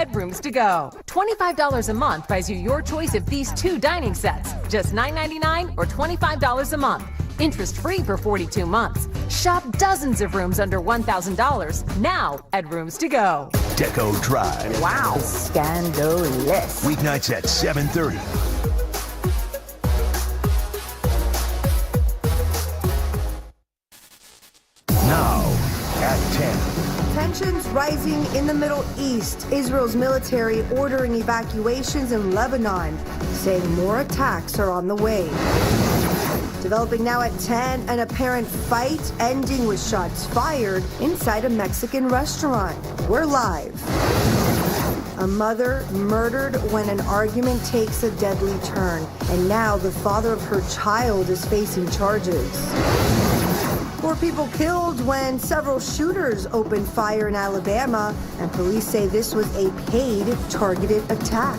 at Rooms to Go. $25 a month buys you your choice of these 2 dining sets. Just $9.99 or $25 a month. Interest-free for 42 months. Shop dozens of rooms under $1,000 now at Rooms to Go. Deco Drive. Wow. Scandalous. Weeknights at 7:30. Now at 10. Tensions rising in the Middle East. Israel's military ordering evacuations in Lebanon, saying more attacks are on the way. Developing now at 10, an apparent fight ending with shots fired inside a Mexican restaurant. We're live. A mother murdered when an argument takes a deadly turn, and now the father of her child is facing charges. 4 people killed when several shooters opened fire in Alabama, and police say this was a paid, targeted attack.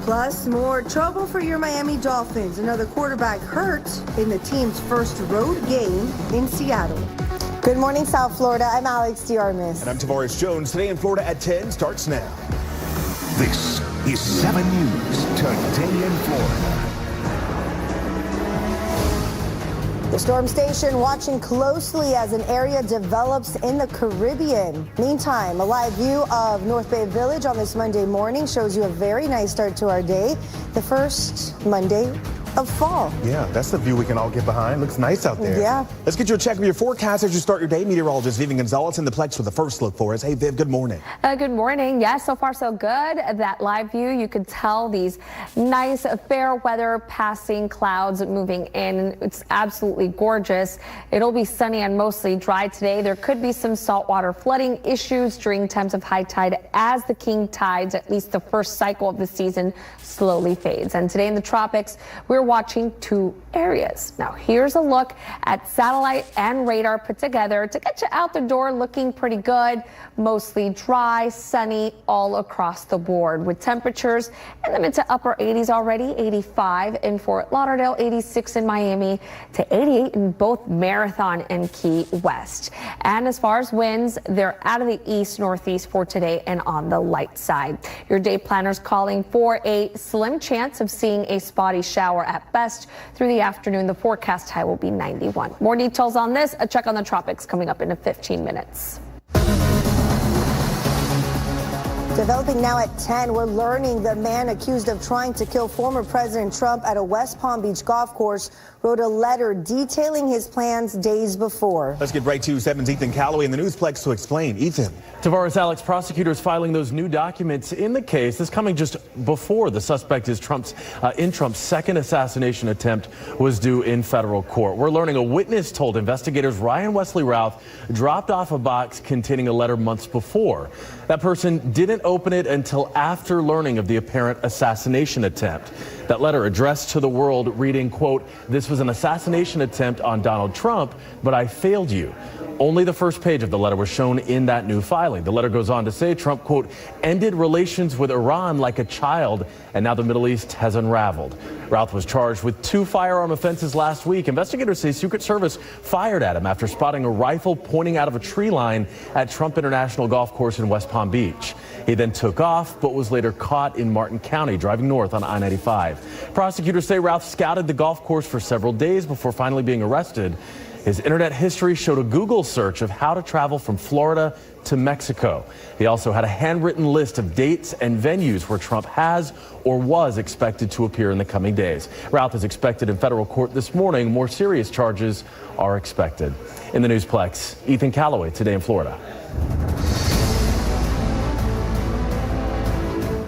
Plus, more trouble for your Miami Dolphins. Another quarterback hurt in the team's first road game in Seattle. Good morning, South Florida. I'm Alex DiArmis. And I'm Tavares Jones. Today in Florida at 10 starts now. This is 7 News Today in Florida. The storm station watching closely as an area develops in the Caribbean. Meantime, a live view of North Bay Village on this Monday morning shows you a very nice start to our day. The first Monday of fall. Yeah, that's the view we can all get behind. Looks nice out there. Yeah. Let's get you a check of your forecast as you start your day. Meteorologist Vivian Gonzalez in the Plex with the first look for us. Hey, Viv, good morning. Good morning. Yes, so far so good. That live view, you could tell these nice fair weather passing clouds moving in. It's absolutely gorgeous. It'll be sunny and mostly dry today. There could be some saltwater flooding issues during times of high tide as the king tides, at least the first cycle of the season, slowly fades. And today in the tropics, we're watching 2 areas. Now here's a look at satellite and radar put together to get you out the door looking pretty good. Mostly dry, sunny all across the board with temperatures in the mid to upper 80s already. 85 in Fort Lauderdale, 86 in Miami, to 88 in both Marathon and Key West. And as far as winds, they're out of the east northeast for today and on the light side. Your day planners calling for a slim chance of seeing a spotty shower at best. Through the afternoon, the forecast high will be 91. More details on this, a check on the tropics coming up in 15 minutes. Developing now at 10, we're learning the man accused of trying to kill former President Trump at a West Palm Beach golf course wrote a letter detailing his plans days before. Let's get right to 7's Ethan Calloway in the Newsplex to explain. Ethan. Tavares, Alex, prosecutors filing those new documents in the case. This coming just before the suspect is Trump's second assassination attempt was due in federal court. We're learning a witness told investigators Ryan Wesley Routh dropped off a box containing a letter months before. That person didn't open it until after learning of the apparent assassination attempt. That letter addressed to the world reading, quote, "This was an assassination attempt on Donald Trump, but I failed you." Only the first page of the letter was shown in that new filing. The letter goes on to say Trump, quote, "ended relations with Iran like a child, and now the Middle East has unraveled." Routh was charged with 2 firearm offenses last week. Investigators say Secret Service fired at him after spotting a rifle pointing out of a tree line at Trump International Golf Course in West Palm Beach. He then took off, but was later caught in Martin County driving north on I-95. Prosecutors say Routh scouted the golf course for several days before finally being arrested. His internet history showed a Google search of how to travel from Florida to Mexico. He also had a handwritten list of dates and venues where Trump has or was expected to appear in the coming days. Routh is expected in federal court this morning. More serious charges are expected. In the Newsplex, Ethan Calloway, Today in Florida.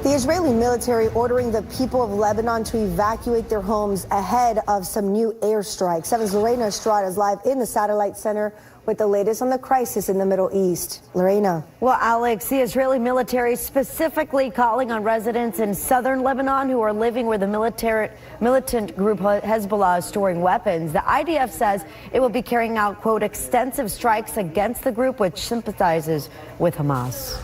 The Israeli military ordering the people of Lebanon to evacuate their homes ahead of some new airstrikes. 7's Lorena Estrada is live in the Satellite Center with the latest on the crisis in the Middle East. Lorena. Well, Alex, the Israeli military specifically calling on residents in southern Lebanon who are living where the militant group Hezbollah is storing weapons. The IDF says it will be carrying out, quote, extensive strikes against the group, which sympathizes with Hamas.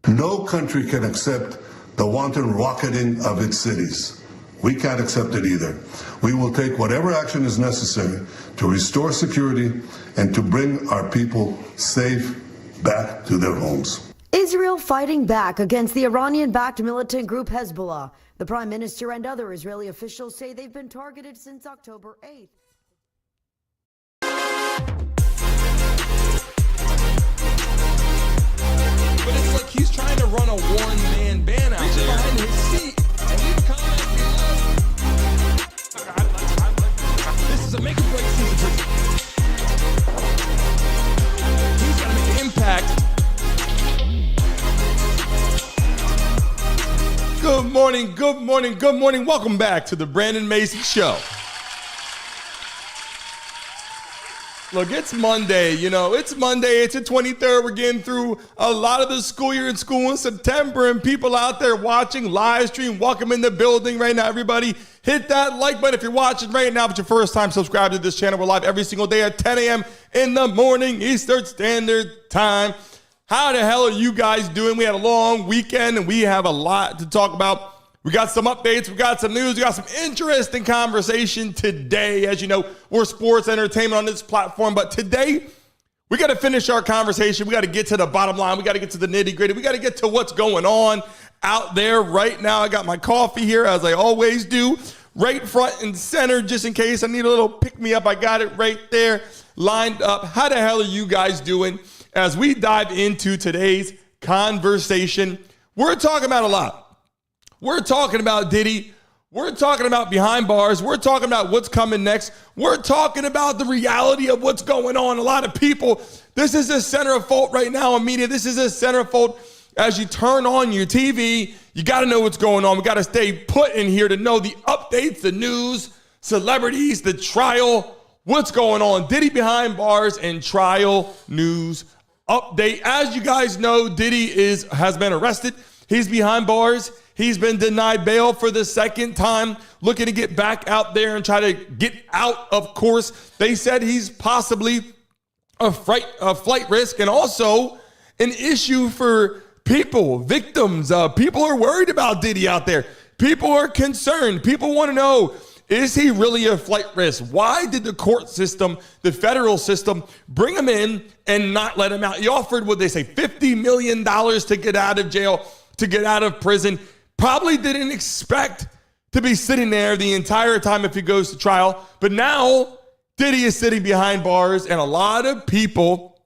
No country can accept the wanton rocketing of its cities. We can't accept it either. We will take whatever action is necessary to restore security and to bring our people safe back to their homes. Israel fighting back against the Iranian-backed militant group Hezbollah. The Prime Minister and other Israeli officials say they've been targeted since October 8th. But it's like he's trying to run a one-man band out there behind his seat. And leave a comment below. This is a make or break season. He's got to make an impact. Good morning, good morning, good morning. Welcome back to the Brandon Mason Show. Look, it's Monday, it's Monday, it's the 23rd. We're getting through a lot of the school year in school in September, and people out there watching live stream, welcome in the building right now, everybody. Hit that like button if you're watching right now. If it's your first time, subscribe to this channel. We're live every single day at 10 a.m. in the morning, Eastern Standard Time. How the hell are you guys doing? We had a long weekend, and we have a lot to talk about. We got some updates, we got some news, we got some interesting conversation today. As you know, we're sports entertainment on this platform, but today we got to finish our conversation. We got to get to the bottom line. We got to get to the nitty gritty. We got to get to what's going on out there right now. I got my coffee here, as I always do, right front and center, just in case I need a little pick me up. I got it right there lined up. How the hell are you guys doing? As we dive into today's conversation, we're talking about a lot. We're talking about Diddy. We're talking about behind bars. We're talking about what's coming next. We're talking about the reality of what's going on. A lot of people, this is a centerfold right now in media. This is a centerfold as you turn on your TV. You got to know what's going on. We got to stay put in here to know the updates, the news, celebrities, the trial, what's going on. Diddy behind bars and trial news update. As you guys know, Diddy has been arrested. He's behind bars. He's been denied bail for the second time, looking to get back out there and try to get out, of course. They said he's possibly a flight risk and also an issue for people, victims. People are worried about Diddy out there. People are concerned. People want to know, is he really a flight risk? Why did the court system, the federal system, bring him in and not let him out? He offered, what they say, $50 million to get out of jail, to get out of prison. Probably didn't expect to be sitting there the entire time if he goes to trial. But now Diddy is sitting behind bars, and a lot of people,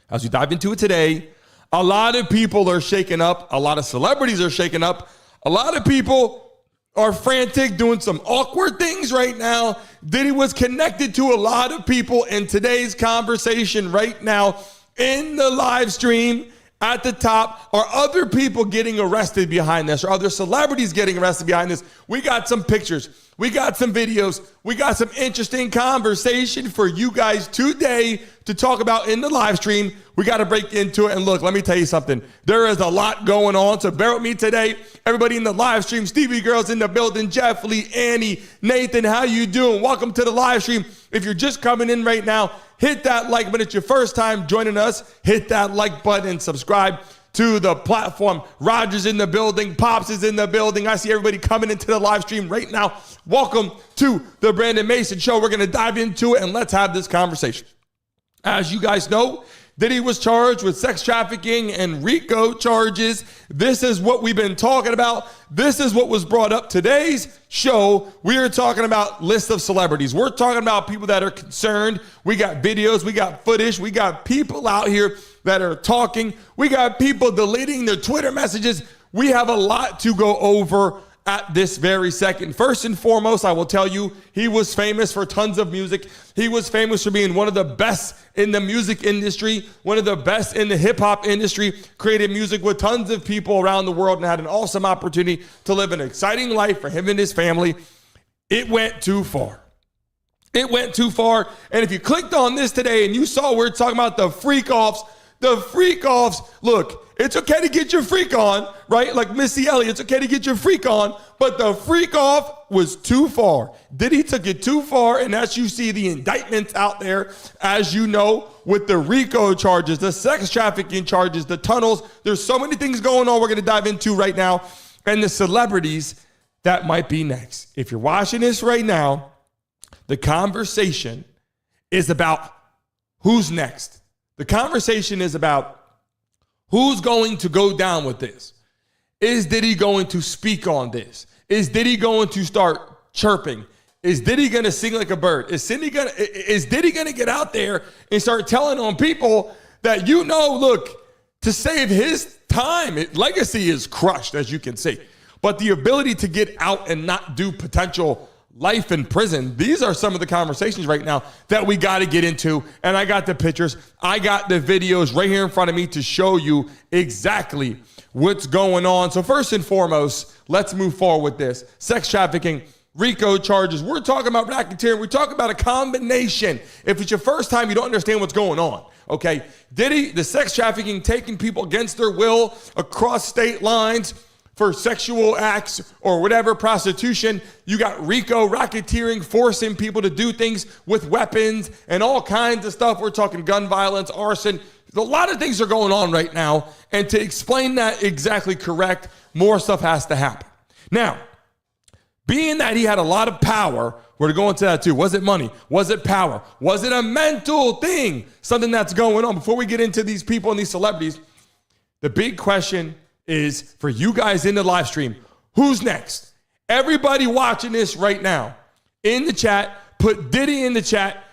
as we dive into it today, a lot of people are shaken up. A lot of celebrities are shaken up. A lot of people are frantic, doing some awkward things right now. Diddy was connected to a lot of people in today's conversation right now in the live stream. At the top, are other people getting arrested behind this? Are other celebrities getting arrested behind this? We got some pictures. We got some videos. We got some interesting conversation for you guys today to talk about in the live stream. We got to break into it. And look, let me tell you something. There is a lot going on, so bear with me today. Everybody in the live stream, Stevie Girl's in the building, Jeff Lee, Annie, Nathan, how you doing? Welcome to the live stream. If you're just coming in right now, hit that like button. It's your first time joining us. Hit that like button and subscribe to the platform. Roger's in the building. Pops is in the building. I see everybody coming into the live stream right now. Welcome to the Brandon Mason Show. We're going to dive into it and let's have this conversation. As you guys know, Diddy was charged with sex trafficking and RICO charges. This is what we've been talking about. This is what was brought up today's show. We are talking about list of celebrities. We're talking about people that are concerned. We got videos, we got footage, we got people out here that are talking. We got people deleting their Twitter messages. We have a lot to go over at this very second. First and foremost, I will tell you, he was famous for tons of music. He was famous for being one of the best in the music industry, one of the best in the hip hop industry, created music with tons of people around the world and had an awesome opportunity to live an exciting life for him and his family. It went too far. It went too far. And if you clicked on this today and you saw we're talking about the freak offs, look, it's okay to get your freak on, right? Like Missy Elliott, it's okay to get your freak on, but the freak off was too far. Diddy took it too far, and as you see the indictments out there, as you know, with the RICO charges, the sex trafficking charges, the tunnels, there's so many things going on we're going to dive into right now, and the celebrities that might be next. If you're watching this right now, the conversation is about who's next. The conversation is about Who's going to go down with this? Is Diddy going to speak on this? Is Diddy going to start chirping? Is Diddy going to sing like a bird? Is Diddy going to get out there and start telling on people that, look, to save his time, legacy is crushed, as you can see. But the ability to get out and not do potential life in prison, these are some of the conversations right now that we got to get into. And I got the pictures. I got the videos right here in front of me to show you exactly what's going on. So first and foremost, let's move forward with this. Sex trafficking, RICO charges. We're talking about racketeering. We're talking about a combination. If it's your first time, you don't understand what's going on. Okay. Diddy, the sex trafficking, taking people against their will across state lines for sexual acts or whatever, prostitution. You got RICO, racketeering, forcing people to do things with weapons and all kinds of stuff. We're talking gun violence, arson. A lot of things are going on right now. And to explain that exactly correct, more stuff has to happen. Now, being that he had a lot of power, we're going to go into that too. Was it money? Was it power? Was it a mental thing? Something that's going on. Before we get into these people and these celebrities, the big question is for you guys in the live stream, who's next? Everybody watching this right now in the chat, put Diddy in the chat,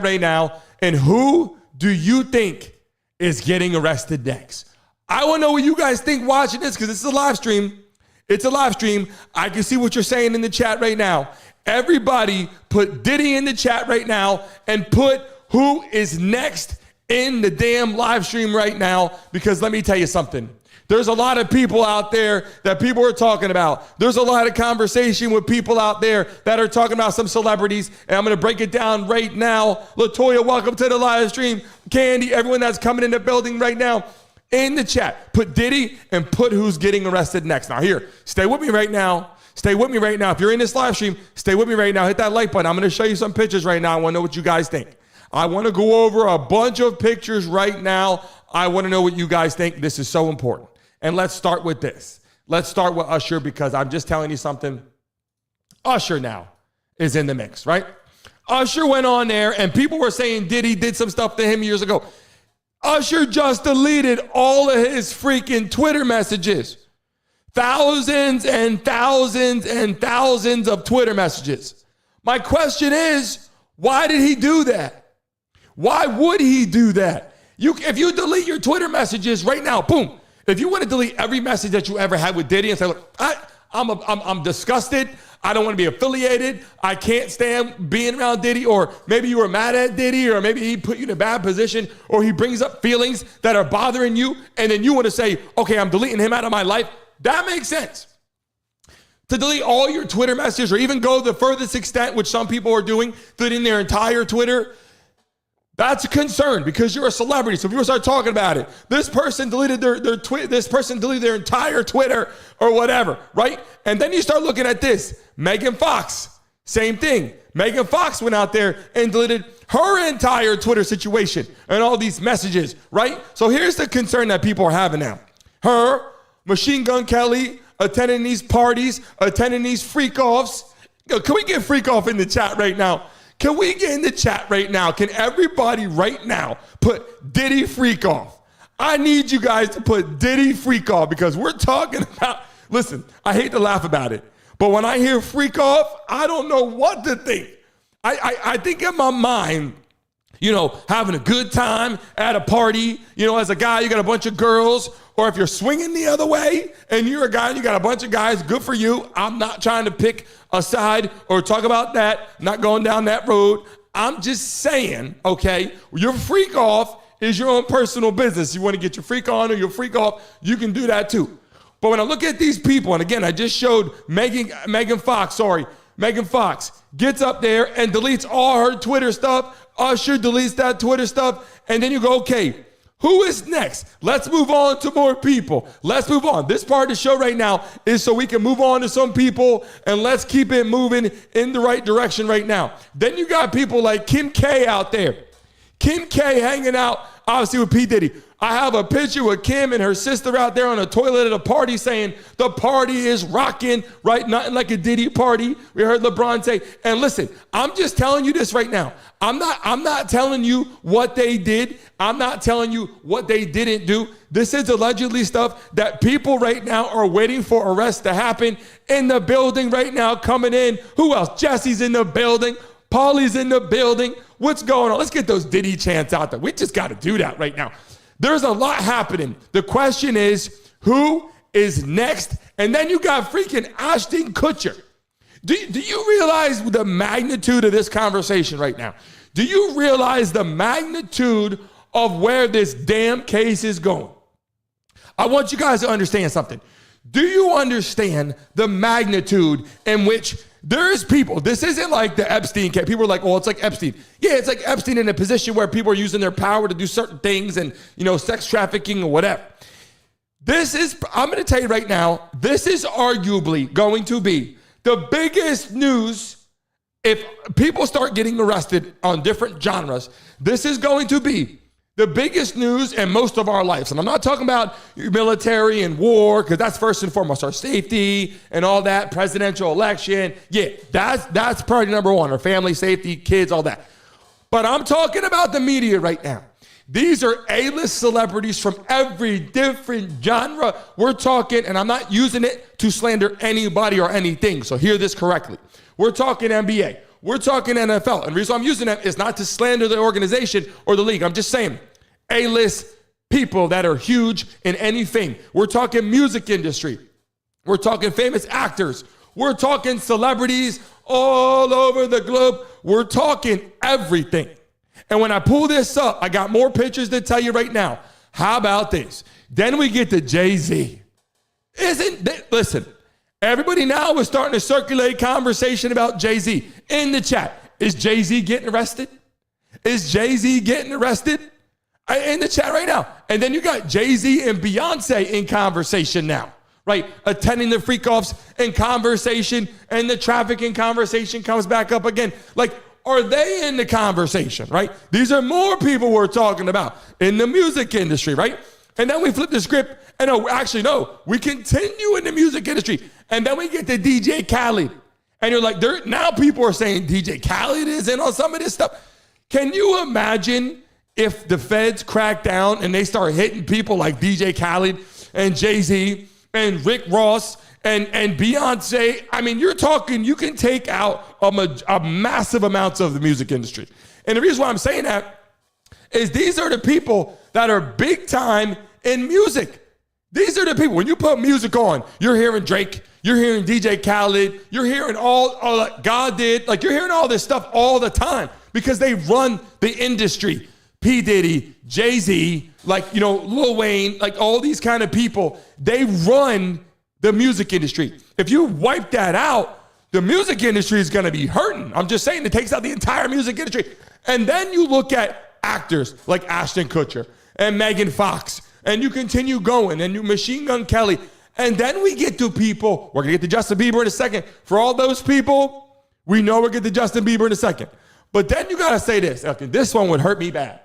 right now. And who do you think is getting arrested next? I want to know what you guys think watching this, because it's a live stream. It's a live stream. I can see what you're saying in the chat right now. Everybody put Diddy in the chat right now and put who is next in the damn live stream right now, because let me tell you something. There's a lot of people out there that people are talking about. There's a lot of conversation with people out there that are talking about some celebrities, and I'm going to break it down right now. LaToya, welcome to the live stream. Candy, everyone that's coming in the building right now, in the chat, put Diddy and put who's getting arrested next. Now here, stay with me right now. Stay with me right now. If you're in this live stream, stay with me right now. Hit that like button. I'm going to show you some pictures right now. I want to know what you guys think. I want to go over a bunch of pictures right now. I want to know what you guys think. This is so important. And let's start with this. Let's start with Usher, because I'm just telling you something. Usher now is in the mix, right? Usher went on there and people were saying Diddy did some stuff to him years ago. Usher just deleted all of his freaking Twitter messages. Thousands and thousands and thousands of Twitter messages. My question is, why did he do that? Why would he do that? If you delete your Twitter messages right now, boom. If you want to delete every message that you ever had with Diddy and say, look, I'm disgusted. I don't want to be affiliated. I can't stand being around Diddy. Or maybe you were mad at Diddy, or maybe he put you in a bad position, or he brings up feelings that are bothering you. And then you want to say, okay, I'm deleting him out of my life. That makes sense. To delete all your Twitter messages, or even go the furthest extent, which some people are doing, deleting their entire Twitter. That's a concern, because you're a celebrity. So people start talking about it. This person deleted this person deleted their entire Twitter or whatever, right? And then you start looking at this. Megan Fox, same thing. Megan Fox went out there and deleted her entire Twitter situation and all these messages, right? So here's the concern that people are having now. Her, Machine Gun Kelly, attending these parties, attending these freak-offs. Can we get freak-off in the chat right now? Can we get in the chat right now? Can everybody right now put Diddy freak off? I need you guys to put Diddy freak off, because we're talking about, listen, I hate to laugh about it, but when I hear freak off, I don't know what to think. I think in my mind, having a good time at a party, as a guy, you got a bunch of girls, or if you're swinging the other way and you're a guy and you got a bunch of guys, good for you. I'm not trying to pick a side or talk about that, not going down that road. I'm just saying, okay, your freak off is your own personal business. You want to get your freak on or your freak off, you can do that too. But when I look at these people, and again, I just showed Megan Fox gets up there and deletes all her Twitter stuff. Usher deletes that Twitter stuff. And then you go, okay, who is next? Let's move on to more people. Let's move on. This part of the show right now is so we can move on to some people, and let's keep it moving in the right direction right now. Then you got people like Kim K out there. Kim K hanging out, obviously, with P Diddy. I have a picture with Kim and her sister out there on a toilet at a party saying the party is rocking, right? Nothing like a Diddy party. We heard LeBron say, and listen, I'm just telling you this right now. I'm not telling you what they did. I'm not telling you what they didn't do. This is allegedly stuff that people right now are waiting for arrests to happen in the building right now coming in. Who else? Jesse's in the building. Paulie's in the building. What's going on? Let's get those Diddy chants out there. We just got to do that right now. There's a lot happening. The question is, who is next? And then you got freaking Ashton Kutcher. Do you realize the magnitude of this conversation right now? Do you realize the magnitude of where this damn case is going? I want you guys to understand something. Do you understand the magnitude in which there's people? This isn't like the Epstein case. People are like, oh, it's like Epstein. Yeah, it's like Epstein in a position where people are using their power to do certain things and, sex trafficking or whatever. I'm going to tell you right now, this is arguably going to be the biggest news. If people start getting arrested on different genres, this is going to be the biggest news in most of our lives. And I'm not talking about military and war, because that's first and foremost our safety and all that, presidential election. Yeah, that's priority number one, our family, safety, kids, all that. But I'm talking about the media right now. These are A-list celebrities from every different genre. We're talking, and I'm not using it to slander anybody or anything, so hear this correctly. We're talking NBA. We're talking NFL. And the reason I'm using that is not to slander the organization or the league. I'm just saying A-list people that are huge in anything. We're talking music industry. We're talking famous actors. We're talking celebrities all over the globe. We're talking everything. And when I pull this up, I got more pictures to tell you right now. How about this? Then we get to Jay-Z. Listen, everybody now is starting to circulate conversation about Jay-Z in the chat. Is Jay-Z getting arrested? Is Jay-Z getting arrested? In the chat right now. And then you got Jay-Z and Beyonce in conversation now, right? Attending the freak-offs in conversation, and the trafficking conversation comes back up again. Like, are they in the conversation, right? These are more people we're talking about in the music industry, right? And then we flip the script, and we continue in the music industry. And then we get to DJ Khaled. And you're like, now people are saying DJ Khaled is in on some of this stuff. Can you imagine if the feds crack down and they start hitting people like DJ Khaled and Jay-Z and Rick Ross and Beyonce? I mean, you're talking, you can take out a massive amounts of the music industry. And the reason why I'm saying that is these are the people that are big time in music. These are the people, when you put music on, you're hearing Drake, you're hearing DJ Khaled, you're hearing all that God did. Like, you're hearing all this stuff all the time because they run the industry. P Diddy, Jay-Z, Lil Wayne, all these kind of people, they run the music industry. If you wipe that out, the music industry is going to be hurting. I'm just saying, it takes out the entire music industry. And then you look at actors like Ashton Kutcher and Megan Fox, and you continue going, and you Machine Gun Kelly. And then we get to people, we're going to get to Justin Bieber in a second. For all those people, we know we'll get to Justin Bieber in a second. But then you got to say this. Okay, this one would hurt me bad.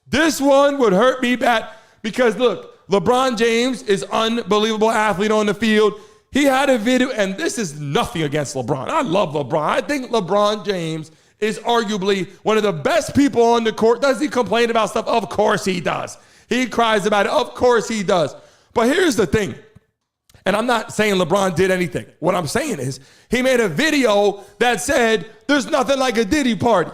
This one would hurt me bad because, look, LeBron James is unbelievable athlete on the field. He had a video, and this is nothing against LeBron. I love LeBron. I think LeBron James is arguably one of the best people on the court. Does he complain about stuff? Of course he does. He cries about it. Of course he does. But here's the thing. And I'm not saying LeBron did anything. What I'm saying is he made a video that said there's nothing like a Diddy party.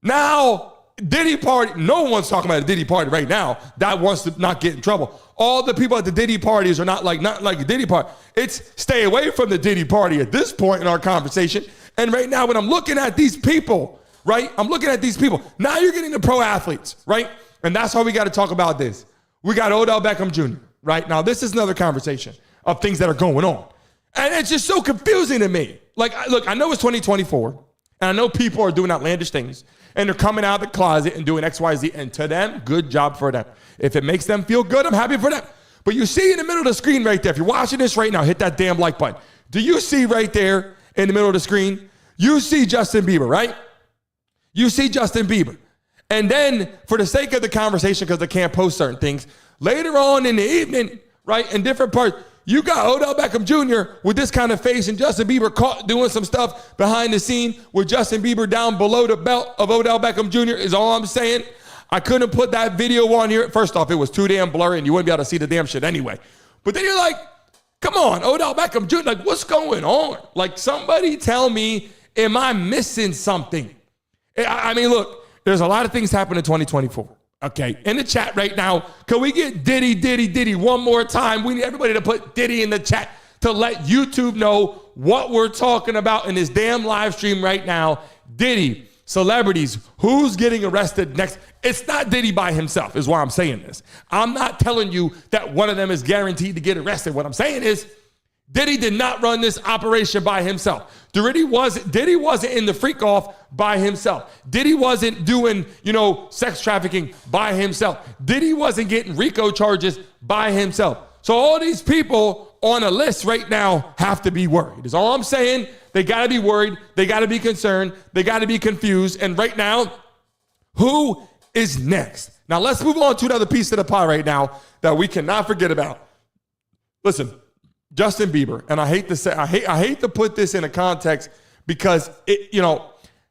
Now, Diddy party, no one's talking about a Diddy party right now that wants to not get in trouble. All the people at the Diddy parties are not like a Diddy party. It's stay away from the Diddy party at this point in our conversation. And right now, when I'm looking at these people, right? I'm looking at these people. Now you're getting the pro athletes, right? And that's why we got to talk about this. We got Odell Beckham Jr., right? Now, this is another conversation of things that are going on. And it's just so confusing to me. Look, I know it's 2024, and I know people are doing outlandish things, and they're coming out of the closet and doing X, Y, Z, and to them, good job for them. If it makes them feel good, I'm happy for them. But you see in the middle of the screen right there, if you're watching this right now, hit that damn like button. Do you see right there in the middle of the screen? You see Justin Bieber, right? You see Justin Bieber. And then for the sake of the conversation, because I can't post certain things, later on in the evening, right, in different parts, you got Odell Beckham Jr. with this kind of face and Justin Bieber caught doing some stuff behind the scene with Justin Bieber down below the belt of Odell Beckham Jr. is all I'm saying. I couldn't put that video on here. First off, it was too damn blurry and you wouldn't be able to see the damn shit anyway. But then you're like, come on, Odell Beckham Jr., like what's going on? Like somebody tell me, am I missing something? I mean, look, there's a lot of things happening in 2024. Okay, in the chat right now, can we get Diddy one more time? We need everybody to put Diddy in the chat to let YouTube know what we're talking about in this damn live stream right now. Diddy, celebrities, who's getting arrested next? It's not Diddy by himself, is why I'm saying this. I'm not telling you that one of them is guaranteed to get arrested. What I'm saying is, Diddy did not run this operation by himself. Diddy wasn't in the freak off by himself. Diddy wasn't doing, sex trafficking by himself. Diddy wasn't getting RICO charges by himself. So all these people on a list right now have to be worried. Is all I'm saying. They got to be worried. They got to be concerned. They got to be confused. And right now, who is next? Now let's move on to another piece of the pie right now that we cannot forget about. Listen. Justin Bieber, and I hate to say, I hate to put this in a context because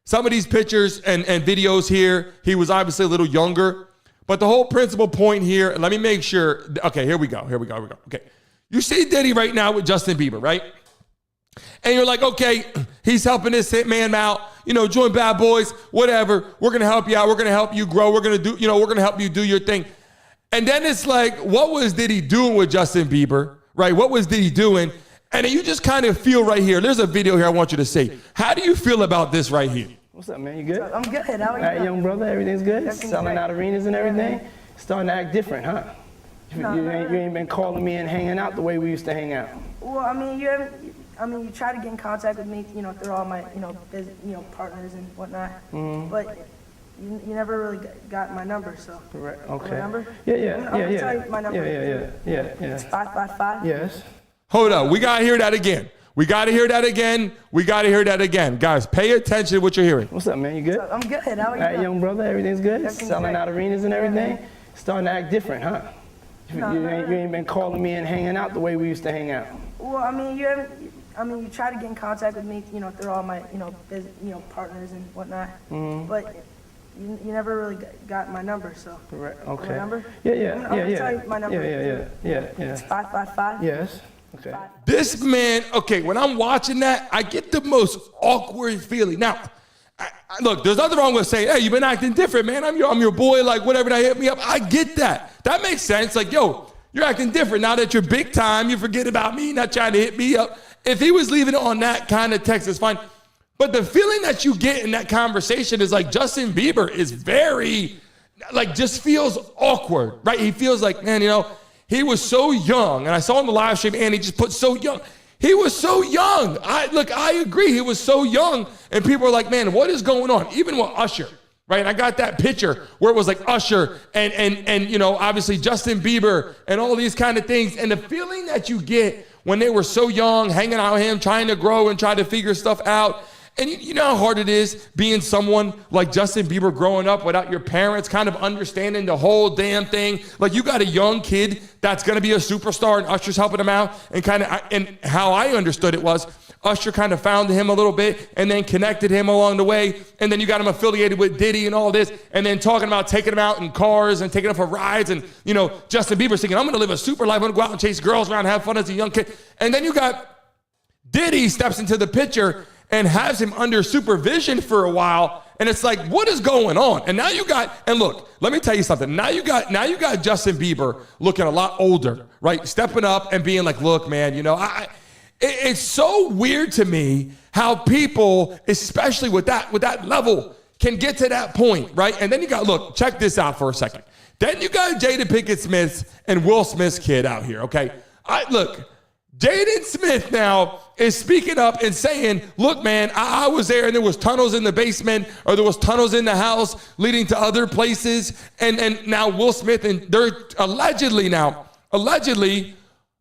some of these pictures and videos here, he was obviously a little younger, but the whole principal point here, let me make sure. Okay, here we go. Okay, you see Diddy right now with Justin Bieber, right? And you're like, okay, he's helping this man out, join Bad Boys, whatever. We're gonna help you out. We're gonna help you grow. We're gonna help you do your thing. And then it's like, what was Diddy doing with Justin Bieber? Right, what was Diddy doing? And then you just kind of feel right here. There's a video here I want you to see. How do you feel about this right here? What's up, man? You good? I'm good. How are you? All right, young brother, everything's good? Selling out arenas and everything? Starting to act different, huh? You ain't been calling me and hanging out the way we used to hang out. Well, I mean, you try to get in contact with me, through all my, partners and whatnot. Mm-hmm. But you never really got my number, so. Right. Okay. My number? Yeah. Tell you my number. Yeah. It's 555. Yes. Hold up. We got to hear that again. Guys, pay attention to what you're hearing. What's up, man? You good? I'm good. How are you? All right, young brother, everything's good? Selling out arenas and everything? Starting to act different, huh? You ain't been calling me and hanging out the way we used to hang out. Well, I mean, you try to get in contact with me, through all my, partners and whatnot. Mm-hmm. But you never really got my number, so. Right. Okay. My number? Yeah. Tell you my number. Yeah. It's 555. Yes. Okay. This man, okay, when I'm watching that, I get the most awkward feeling. Now, look, there's nothing wrong with saying, hey, you've been acting different, man. I'm your boy, like whatever, that hit me up. I get that. That makes sense. Like, yo, you're acting different. Now that you're big time, you forget about me, not trying to hit me up. If he was leaving it on that kind of text, it's fine. But the feeling that you get in that conversation is like Justin Bieber is very, just feels awkward, right? He feels like, man, he was so young. And I saw on the live stream, and he just put so young. He was so young. I agree. He was so young. And people are like, man, what is going on? Even with Usher, right? And I got that picture where it was like Usher and obviously Justin Bieber and all these kind of things. And the feeling that you get when they were so young, hanging out with him, trying to grow and try to figure stuff out. And you know how hard it is being someone like Justin Bieber growing up without your parents kind of understanding the whole damn thing. Like you got a young kid that's going to be a superstar and Usher's helping him out. And how I understood it was Usher kind of found him a little bit and then connected him along the way. And then you got him affiliated with Diddy and all this. And then talking about taking him out in cars and taking him for rides. And, Justin Bieber thinking, I'm going to live a super life. I'm going to go out and chase girls around and have fun as a young kid. And then you got Diddy steps into the picture and has him under supervision for a while. And it's like, what is going on? And now you got, and look, let me tell you something. Now you got Justin Bieber looking a lot older, right? Stepping up and being like, look, man, it's so weird to me how people, especially with that level, can get to that point, right? And then you got, look, check this out for a second. Then you got Jada Pinkett Smith and Will Smith's kid out here, okay? Look, Jaden Smith now is speaking up and saying, look, man, I was there and there was tunnels in the basement or there was tunnels in the house leading to other places. And now Will Smith, and they're allegedly,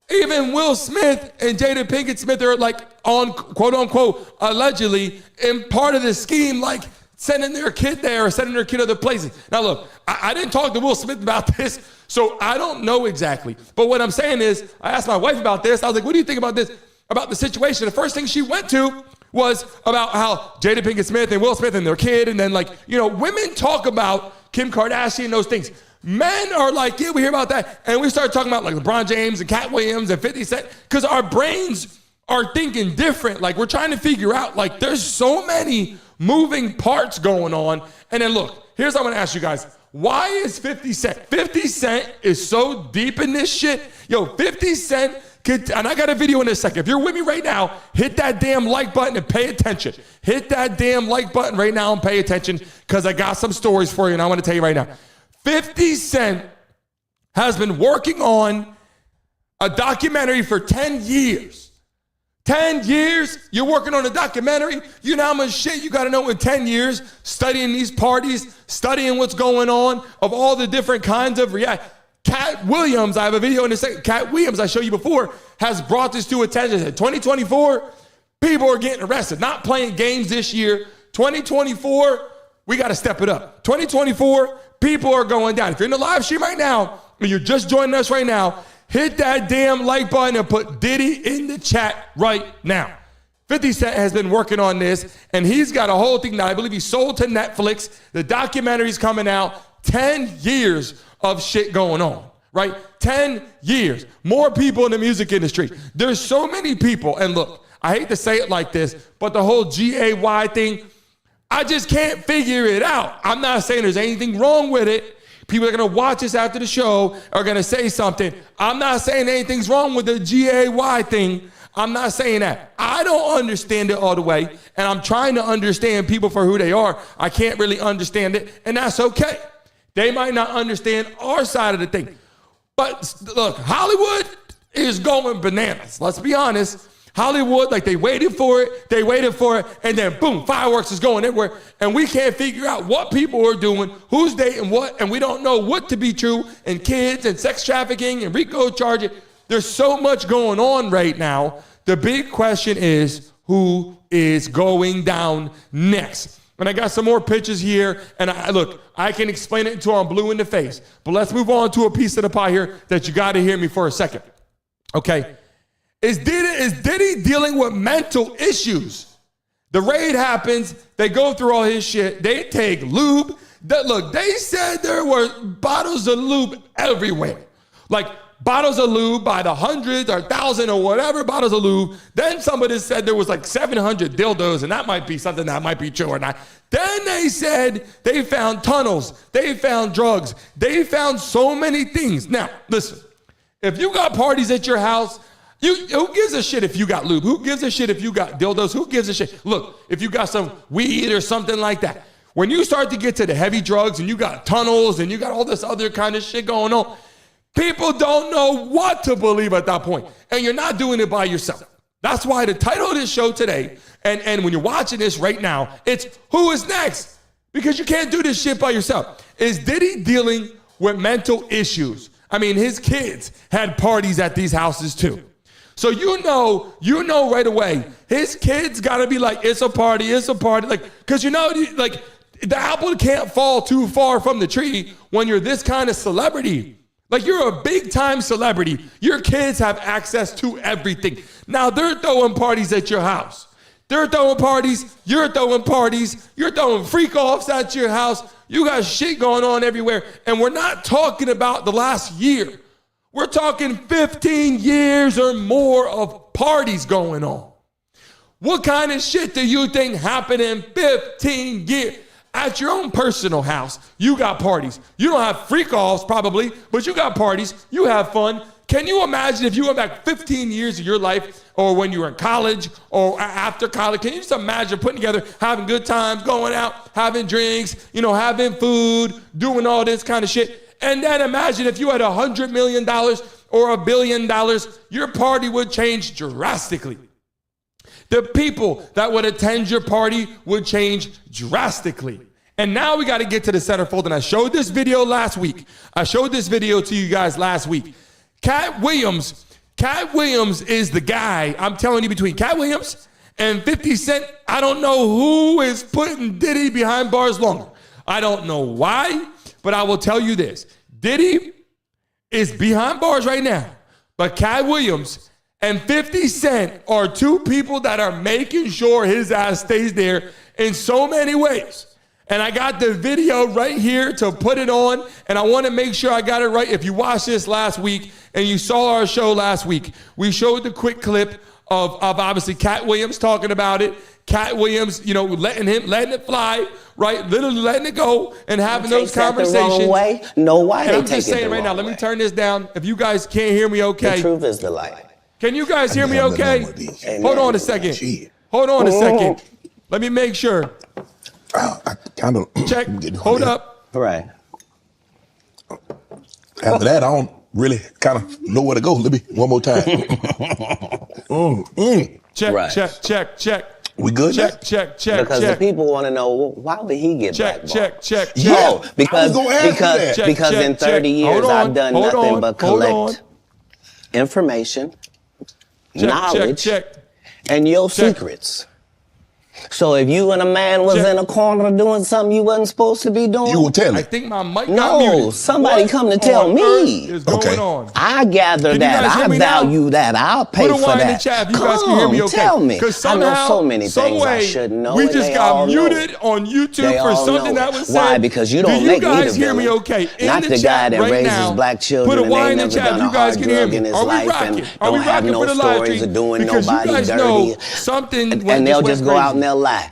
even Will Smith and Jada Pinkett Smith are like on quote unquote, allegedly in part of the scheme, like sending their kid there or sending their kid other places. Now, look, I didn't talk to Will Smith about this, so I don't know exactly. But what I'm saying is, I asked my wife about this. I was like, what do you think about this, about the situation? The first thing she went to was about how Jada Pinkett Smith and Will Smith and their kid, and then like, you know, women talk about Kim Kardashian and those things. Men are like, yeah, we hear about that. And we start talking about like LeBron James and Cat Williams and 50 Cent, because our brains are thinking different. Like, we're trying to figure out, like, there's so many moving parts going on. And then look, here's what I'm gonna ask you guys. Why is 50 Cent? 50 Cent is so deep in this shit. Yo, 50 Cent could, and I got a video in a second. If you're with me right now, hit that damn like button and pay attention. Hit that damn like button right now and pay attention, because I got some stories for you and I want to tell you right now. 50 Cent has been working on a documentary for 10 years. 10 years, you're working on a documentary. You know how much shit you got to know in 10 years, studying these parties, studying what's going on, of all the different kinds of react. Cat Williams, I have a video in a second. Cat Williams, I showed you before, has brought this to attention. 2024, people are getting arrested, not playing games this year. 2024, we got to step it up. 2024, people are going down. If you're in the live stream right now, and you're just joining us right now, hit that damn like button and put Diddy in the chat right now. 50 Cent has been working on this, and he's got a whole thing that I believe he sold to Netflix. The documentary's coming out. 10 years of shit going on, right? 10 years. More people in the music industry. There's so many people, and look, I hate to say it like this, but the whole GAY thing, I just can't figure it out. I'm not saying there's anything wrong with it. People are going to watch this after the show, are going to say something. I'm not saying anything's wrong with the GAY thing. I'm not saying that. I don't understand it all the way, and I'm trying to understand people for who they are. I can't really understand it, and that's okay. They might not understand our side of the thing. But look, Hollywood is going bananas. Let's be honest. Hollywood, like, they waited for it, and then boom, fireworks is going everywhere, and we can't figure out what people are doing, who's dating what, and we don't know what to be true, and kids, and sex trafficking, and RICO charging. There's so much going on right now. The big question is, who is going down next? And I got some more pictures here, and look, I can explain it until I'm blue in the face, but let's move on to a piece of the pie here that you got to hear me for a second, okay? Is Diddy dealing with mental issues? The raid happens. They go through all his shit. They take lube. Look, they said there were bottles of lube everywhere. Like, bottles of lube by the hundreds or 1,000 or whatever bottles of lube. Then somebody said there was like 700 dildos, and that might be something that might be true or not. Then they said they found tunnels. They found drugs. They found so many things. Now, listen, if you got parties at your house, who gives a shit if you got lube? Who gives a shit if you got dildos? Who gives a shit? Look, if you got some weed or something like that. When you start to get to the heavy drugs and you got tunnels and you got all this other kind of shit going on, people don't know what to believe at that point. And you're not doing it by yourself. That's why the title of this show today, and when you're watching this right now, it's Who is Next? Because you can't do this shit by yourself. Is Diddy dealing with mental issues? I mean, his kids had parties at these houses too. So you know right away, his kids gotta be like, it's a party, like, cause like, the apple can't fall too far from the tree when you're this kind of celebrity. Like, you're a big time celebrity. Your kids have access to everything. Now they're throwing parties at your house. They're throwing parties, you're throwing freak offs at your house. You got shit going on everywhere. And we're not talking about the last year. We're talking 15 years or more of parties going on. What kind of shit do you think happened in 15 years? At your own personal house, you got parties. You don't have freak-offs probably, but you got parties. You have fun. Can you imagine if you went back 15 years of your life, or when you were in college or after college? Can you just imagine putting together, having good times, going out, having drinks, having food, doing all this kind of shit? And then imagine if you had $100 million or $1 billion, your party would change drastically. The people that would attend your party would change drastically. And now we got to get to the centerfold. And I showed this video last week. I showed this video to you guys last week. Cat Williams is the guy, I'm telling you, between Cat Williams And 50 Cent, I don't know who is putting Diddy behind bars longer. I don't know why, but I will tell you this. Diddy is behind bars right now, but Cat Williams and 50 Cent are two people that are making sure his ass stays there in so many ways. And I got the video right here to put it on, and I want to make sure I got it right. If you watched this last week and you saw our show last week, we showed the quick clip of obviously Cat Williams talking about it. Cat Williams, letting it fly, right? Literally letting it go and having those conversations. The wrong way. No, why and I'm just saying right now, let me turn this down. If you guys can't hear me okay. The truth is the light. Can you guys hear me okay? Hold on a second. Hold on a second. Let me make sure. I kind of check. Hold up. Right. After that, I don't really kind of know where to go. Let me one more time. Check. We good? Check. Because the people want to know, why would he get blackballed? Check. No, because in 30 years I've done nothing but collect information, knowledge, and your secrets. So if you and a man was in a corner doing something you wasn't supposed to be doing, you will tell it. I think my mic got muted. No, somebody come to tell me. Okay. I gather that. I value that. I'll pay for that. Put a Y in the chat if you guys can hear me okay. Tell me. I know so many things I should know. We just got muted on YouTube for something that was said. Why? Because you don't make me the villain. Do you guys hear me okay? Not the guy that raises black children and ain't never done a hard drug in his life and don't have no stories of doing nobody dirty. And they'll just go out and they'll lie.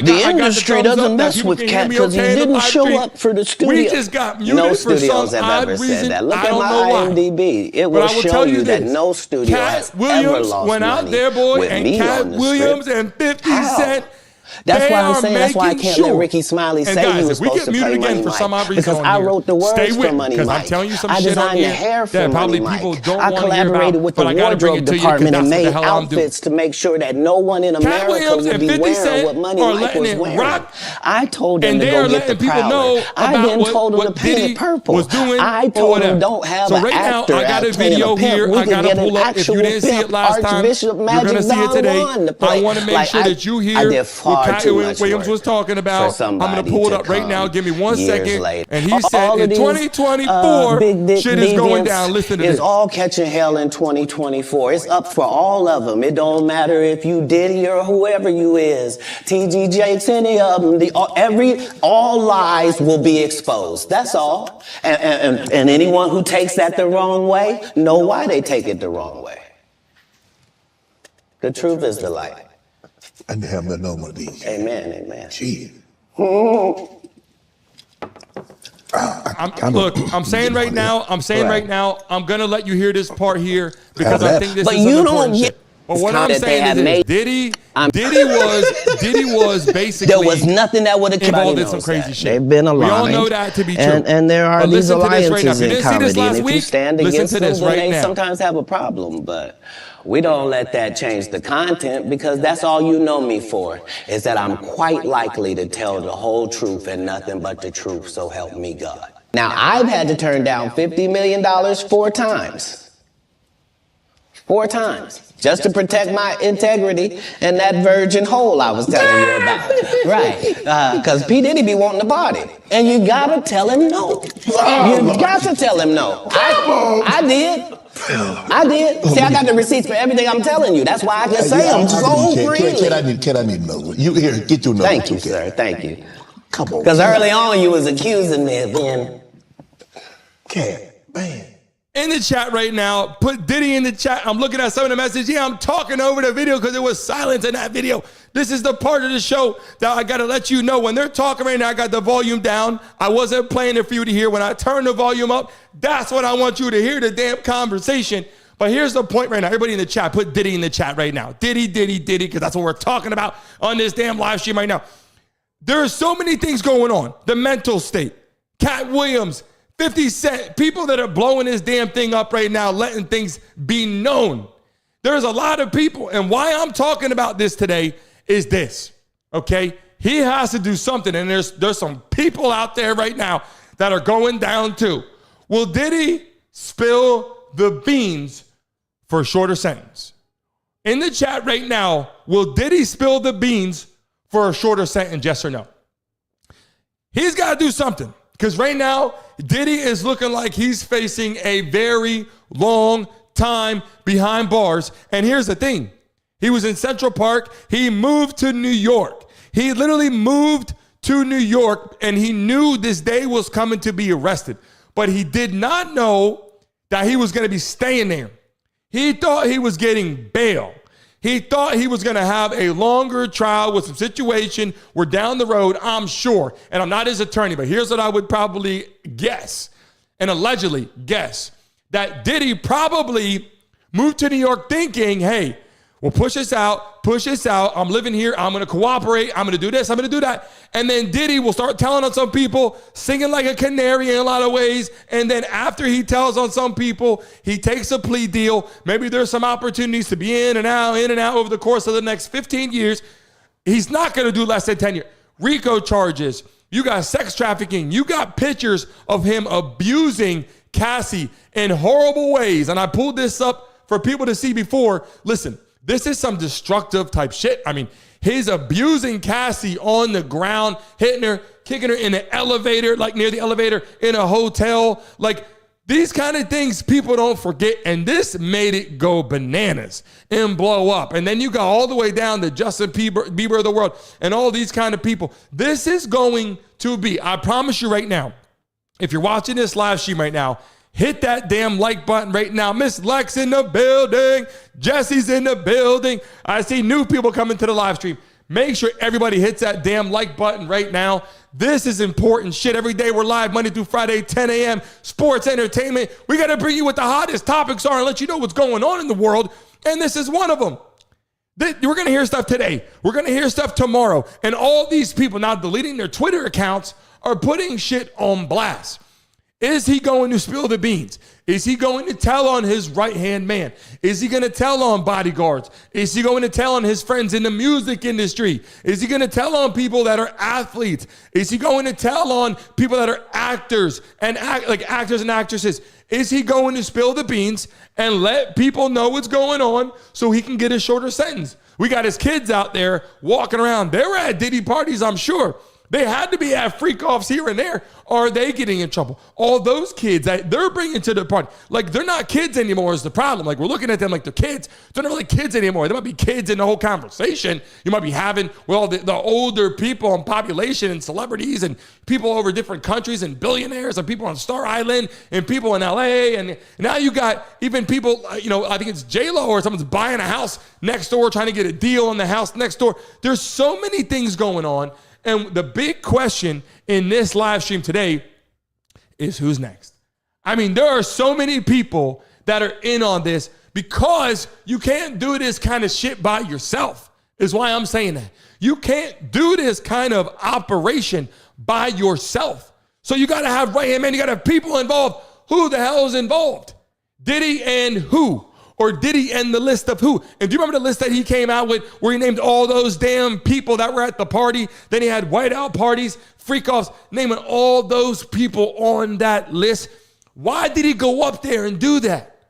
The industry doesn't mess with Cat because he didn't show up for the studio. We just got muted no for studios some have ever odd reason. said that. Look I at don't my know why. IMDb. It will show you that no studio has ever lost went out money there, boy, with and me Cat on the Williams script. and 50 Cent. That's why I'm saying. That's why I can't let Ricky Smiley say he was supposed to play Money Mike because I wrote the words for Money Mike. I'm telling you some I shit on designed the here hair for that probably Money people Mike. don't I want to hear collaborated about, with the wardrobe department and made outfits to make sure that no one in America would be wearing what Money Mike was wearing. I told them to go get the Prowler. I then told them to paint it purple. I told them don't have an actor out playing a pimp. We can get an actual pimp, Archbishop Magic Don Juan to play. I want to make sure that you hear what Cat Williams was talking about. I'm going to pull it up right now. Give me 1 second. And he said in 2024, shit is going down. Listen to this. It's all catching hell in 2024. It's up for all of them. It don't matter if you Diddy or whoever you is. TG Jakes, any of them. All lies will be exposed. That's all. And anyone who takes that the wrong way, know why they take it the wrong way. The truth is the light. I didn't have nothing on one of these. Amen. Gee. I'm saying right now, I'm going to let you hear this part here because I think this is some important shit. But what I'm saying is Diddy was basically there was nothing that would have involved in some crazy shit. They've been aligned. We all know that to be true. And there are these alliances in comedy. And if you stand against them, then they now. sometimes have a problem. But we don't let that change the content because that's all you know me for, is that I'm quite likely to tell the whole truth and nothing but the truth, so help me God. Now, I've had to turn down $50 million 4 times. 4 times. Just to protect my integrity and that virgin hole I was telling you about. Right. Because P Diddy be wanting to party. And you gotta tell him no. You got to tell him no. I did. See, I got the receipts for everything I'm telling you. That's why I can say them so freely. Kid, I need another. You here, get your number. Thank you, sir. Thank you. Come on. Because early on you was accusing me of being... Cat, man. In the chat right now, put Diddy in the chat. I'm looking at some of the messages. Yeah, I'm talking over the video because there was silence in that video. This is the part of the show that I got to let you know. When they're talking right now, I got the volume down. I wasn't playing it for you to hear. When I turn the volume up, that's what I want you to hear, the damn conversation. But here's the point right now. Everybody in the chat, put Diddy in the chat right now. Diddy, because that's what we're talking about on this damn live stream right now. There are so many things going on. The mental state, Cat Williams, 50 Cent, people that are blowing this damn thing up right now, letting things be known. There's a lot of people, and why I'm talking about this today is this, okay? He has to do something, and there's some people out there right now that are going down too. Will Diddy spill the beans for a shorter sentence? in the chat right now, will Diddy spill the beans for a shorter sentence, yes or no? He's got to do something, because right now, Diddy is looking like he's facing a very long time behind bars. And here's the thing. He was in Central Park. He moved to New York. He literally moved to New York, and he knew this day was coming to be arrested. But he did not know that he was going to be staying there. He thought he was getting bail. He thought he was going to have a longer trial with some situation where down the road, I'm sure, and I'm not his attorney, but here's what I would probably guess, and allegedly guess, that Diddy probably moved to New York thinking, hey, we'll push this out. I'm living here. I'm going to cooperate. I'm going to do this. I'm going to do that. And then Diddy will start telling on some people, singing like a canary in a lot of ways. And then after he tells on some people, he takes a plea deal. Maybe there's some opportunities to be in and out over the course of the next 15 years. He's not going to do less than 10 years. RICO charges. You got sex trafficking. You got pictures of him abusing Cassie in horrible ways. And I pulled this up for people to see before. Listen, this is some destructive type shit. I mean, he's abusing Cassie on the ground, hitting her, kicking her in the elevator, like near the elevator in a hotel. Like, these kind of things people don't forget. And this made it go bananas and blow up. And then you got all the way down to Justin Bieber of the world and all these kind of people. This is going to be, I promise you right now, if you're watching this live stream right now, hit that damn like button right now. Miss Lex in the building. Jesse's in the building. I see new people coming to the live stream. Make sure everybody hits that damn like button right now. This is important shit. Every day we're live Monday through Friday, 10 a.m. Sports, entertainment. We got to bring you what the hottest topics are and let you know what's going on in the world. And this is one of them. We're going to hear stuff today. We're going to hear stuff tomorrow. And all these people now deleting their Twitter accounts are putting shit on blast. Is he going to spill the beans? Is he going to tell on his right-hand man? Is he going to tell on bodyguards? Is he going to tell on his friends in the music industry? Is he going to tell on people that are athletes? Is he going to tell on people that are actors and actors and actresses? Is he going to spill the beans and let people know what's going on so he can get a shorter sentence? We got his kids out there walking around. They were at Diddy parties, I'm sure. They had to be at freak-offs here and there. Are they getting in trouble? All those kids that they're bringing to the party, like, they're not kids anymore is the problem. Like, we're looking at them like they're kids. They're not really kids anymore. They might be kids in the whole conversation you might be having with all the older people and population and celebrities and people over different countries and billionaires and people on Star Island and people in LA. And now you got even people, I think it's J-Lo or someone's buying a house next door, trying to get a deal on the house next door. There's so many things going on. And the big question in this live stream today is who's next? I mean, there are so many people that are in on this because you can't do this kind of shit by yourself, is why I'm saying that. You can't do this kind of operation by yourself. So you got to have right-hand man. You got to have people involved. Who the hell is involved? Diddy and who? Or Diddy and the list of who? And do you remember the list that he came out with where he named all those damn people that were at the party? Then he had whiteout parties, freak-offs, naming all those people on that list. Why did he go up there and do that?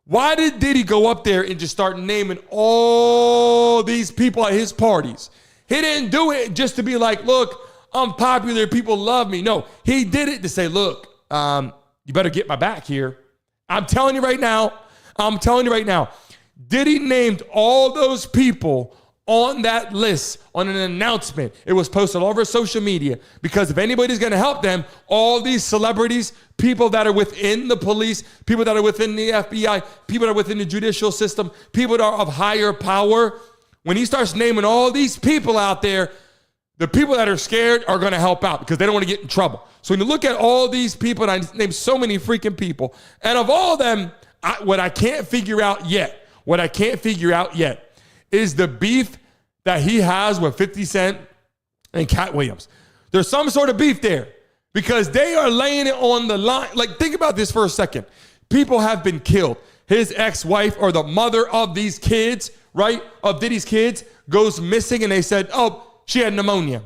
Why did Diddy go up there and just start naming all these people at his parties? He didn't do it just to be like, look, I'm popular, people love me. No, he did it to say, look, you better get my back here. I'm telling you right now, Diddy named all those people on that list on an announcement. It was posted all over social media because if anybody's going to help them, all these celebrities, people that are within the police, people that are within the FBI, people that are within the judicial system, people that are of higher power, when he starts naming all these people out there, the people that are scared are going to help out because they don't want to get in trouble. So when you look at all these people, and I named so many freaking people, and of all of them, what I can't figure out yet is the beef that he has with 50 Cent and Cat Williams. There's some sort of beef there because they are laying it on the line. Like, think about this for a second. People have been killed. His ex-wife or the mother of these kids, right, of Diddy's kids, goes missing and they said, oh, she had pneumonia,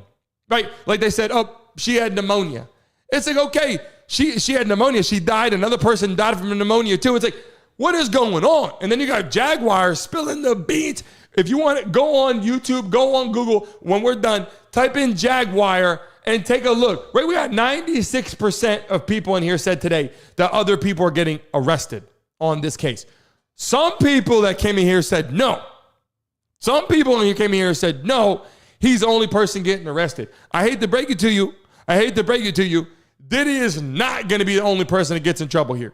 right? Like they said, oh, she had pneumonia. It's like, okay, she had pneumonia. She died. Another person died from pneumonia too. It's like, What is going on? And then you got Jaguar spilling the beans. If you want to go on YouTube, go on Google. When we're done, type in Jaguar and take a look. Right, we got 96% of people in here said today that other people are getting arrested on this case. Some people that came in here said no. Some people in here came in here and said no, he's the only person getting arrested. I hate to break it to you. Diddy is not going to be the only person that gets in trouble here.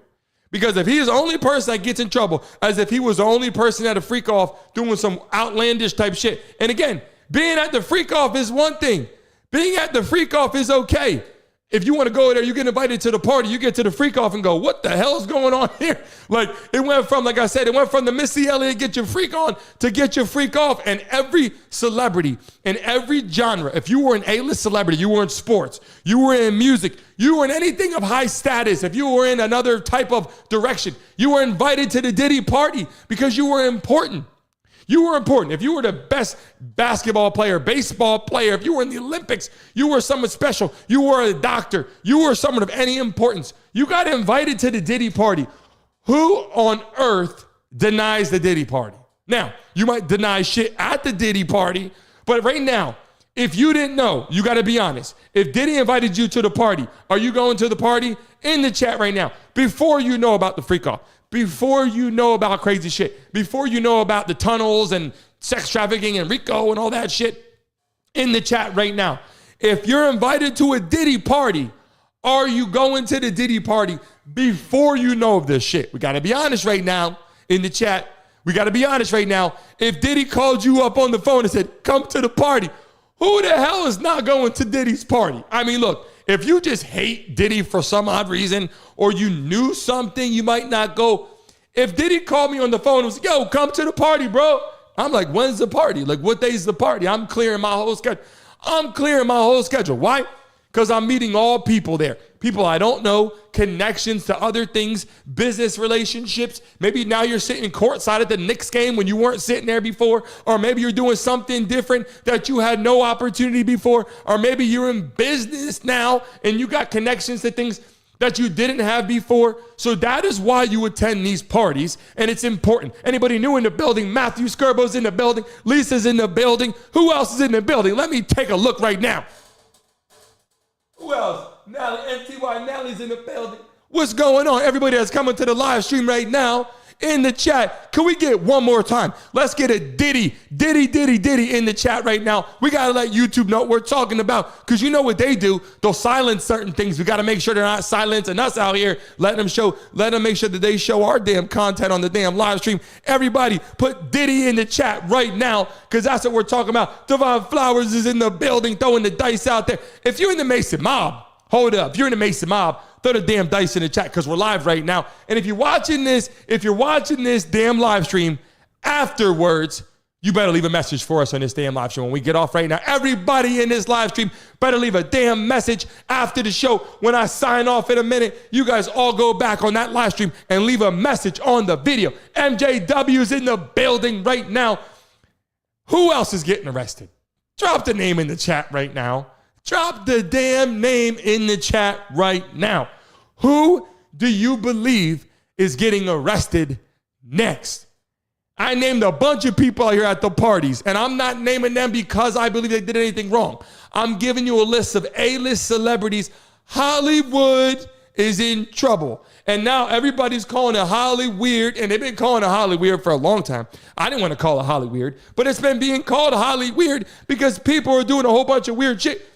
Because if he's the only person that gets in trouble, as if he was the only person at a freak off doing some outlandish type shit. And again, being at the freak off is one thing. Being at the freak off is okay. If you want to go there, you get invited to the party, you get to the freak off and go, what the hell is going on here? Like, it went from, like I said, it went from the Missy Elliott get your freak on to get your freak off. And every celebrity in every genre, if you were an A-list celebrity, you were in sports, you were in music, you were in anything of high status, if you were in another type of direction, you were invited to the Diddy party because you were important. You were important. If you were the best basketball player, baseball player, if you were in the Olympics, you were someone special. You were a doctor. You were someone of any importance. You got invited to the Diddy party. Who on earth denies the Diddy party? Now, you might deny shit at the Diddy party, but right now, if you didn't know, you got to be honest. If Diddy invited you to the party, are you going to the party? In the chat right now, before you know about the freak off, before you know about crazy shit, before you know about the tunnels and sex trafficking and Rico and all that shit, in the chat right now. If you're invited to a Diddy party, are you going to the Diddy party before you know of this shit? We got to be honest right now in the chat. We got to be honest right now. If Diddy called you up on the phone and said, come to the party, who the hell is not going to Diddy's party? I mean, look, if you just hate Diddy for some odd reason, or you knew something, you might not go. If Diddy called me on the phone and was, yo, come to the party, bro. I'm like, when's the party? Like, what day's the party? I'm clearing my whole schedule. Why? Because I'm meeting all people there. People I don't know, connections to other things, business relationships. Maybe now you're sitting courtside at the Knicks game when you weren't sitting there before. Or maybe you're doing something different that you had no opportunity before. Or maybe you're in business now and you got connections to things that you didn't have before. So that is why you attend these parties, and it's important. Anybody new in the building? Matthew Skirbo's in the building. Lisa's in the building. Who else is in the building? Let me take a look right now. Who else? Nally, NTY Nally's in the building. What's going on? Everybody that's coming to the live stream right now in the chat, can we get one more time? Let's get a Diddy in the chat right now. We got to let YouTube know what we're talking about, because you know what they do. They'll silence certain things. We got to make sure they're not silencing us out here. Let them make sure that they show our damn content on the damn live stream. Everybody put Diddy in the chat right now, because that's what we're talking about. Devon Flowers is in the building throwing the dice out there. If you're in the Mason mob, hold up. If you're in the Mason mob, throw the damn dice in the chat, because we're live right now. And if you're watching this damn live stream afterwards, you better leave a message for us on this damn live stream when we get off right now. Everybody in this live stream better leave a damn message after the show. When I sign off in a minute, you guys all go back on that live stream and leave a message on the video. MJW's in the building right now. Who else is getting arrested? Drop the name in the chat right now. Drop the damn name in the chat right now. Who do you believe is getting arrested next? I named a bunch of people out here at the parties, and I'm not naming them because I believe they did anything wrong. I'm giving you a list of A-list celebrities. Hollywood is in trouble. And now everybody's calling it Holly Weird, and they've been calling it Holly Weird for a long time. I didn't want to call it Holly Weird, but it's been being called Holly Weird because people are doing a whole bunch of weird shit.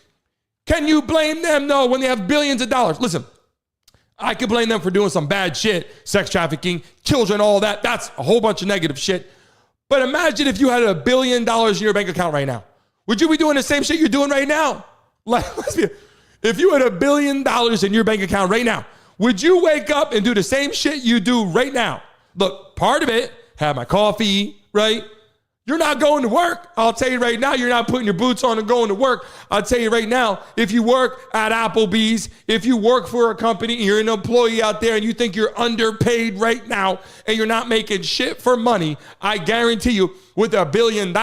Can you blame them? No, when they have billions of dollars. Listen, I could blame them for doing some bad shit, sex trafficking, children, all that. That's a whole bunch of negative shit. But imagine if you had $1 billion in your bank account right now. Would you be doing the same shit you're doing right now? Like, if you had $1 billion in your bank account right now, would you wake up and do the same shit you do right now? Look, part of it, have my coffee, right? You're not going to work. I'll tell you right now, you're not putting your boots on and going to work. I'll tell you right now, if you work at Applebee's, if you work for a company, you're an employee out there and you think you're underpaid right now and you're not making shit for money, I guarantee you with $1 billion,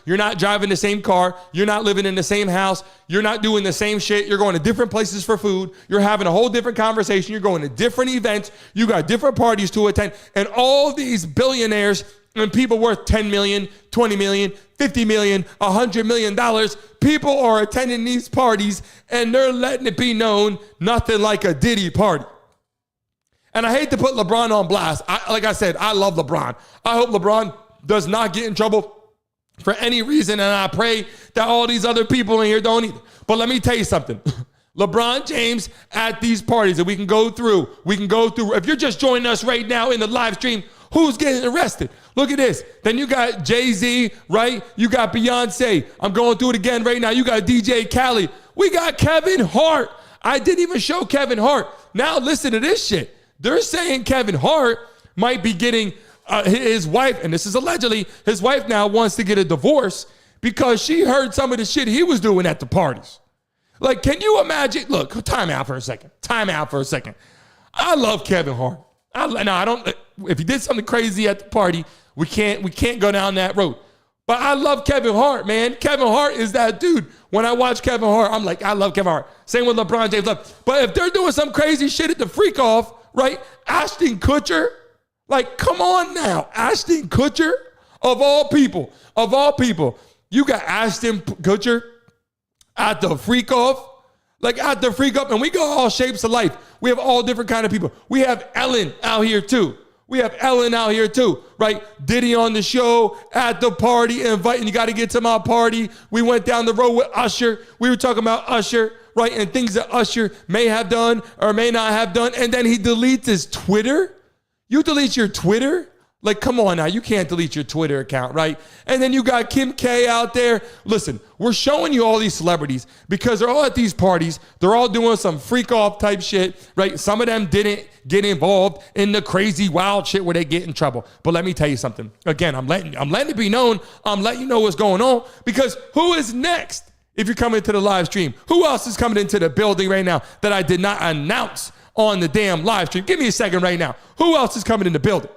you're not driving the same car. You're not living in the same house. You're not doing the same shit. You're going to different places for food. You're having a whole different conversation. You're going to different events. You got different parties to attend. And all these billionaires and people worth $10 million, $20 million, $50 million, $100 million, people are attending these parties and they're letting it be known nothing like a Diddy party. And I hate to put LeBron on blast. Like I said, I love LeBron. I hope LeBron does not get in trouble for any reason, and I pray that all these other people in here don't either. But let me tell you something. LeBron James at these parties that we can go through. If you're just joining us right now in the live stream, who's getting arrested? Look at this. Then you got Jay-Z, right? You got Beyonce. I'm going through it again right now. You got DJ Khaled. We got Kevin Hart. I didn't even show Kevin Hart. Now listen to this shit. They're saying Kevin Hart might be getting his wife, and this is allegedly, his wife now wants to get a divorce because she heard some of the shit he was doing at the parties. Like, can you imagine? Look, time out for a second. I love Kevin Hart. I don't. If he did something crazy at the party, we can't go down that road. But I love Kevin Hart, man. Kevin Hart is that dude. When I watch Kevin Hart, I'm like, I love Kevin Hart. Same with LeBron James. But if they're doing some crazy shit at the freak off, right? Ashton Kutcher, like, come on now. Ashton Kutcher, of all people, you got Ashton Kutcher at the freak off, and we got all shapes of life. We have all different kind of people. We have Ellen out here too. Right? Diddy on the show, at the party, inviting, you got to get to my party. We went down the road with Usher. We were talking about Usher, right? And things that Usher may have done or may not have done. And then he deletes his Twitter. You delete your Twitter? Like, come on now, you can't delete your Twitter account, right? And then you got Kim K out there. Listen, we're showing you all these celebrities because they're all at these parties. They're all doing some freak off type shit, right? Some of them didn't get involved in the crazy wild shit where they get in trouble. But let me tell you something. Again, I'm letting it be known. I'm letting you know what's going on because who is next? If you're coming to the live stream, who else is coming into the building right now that I did not announce on the damn live stream? Give me a second right now. Who else is coming in the building?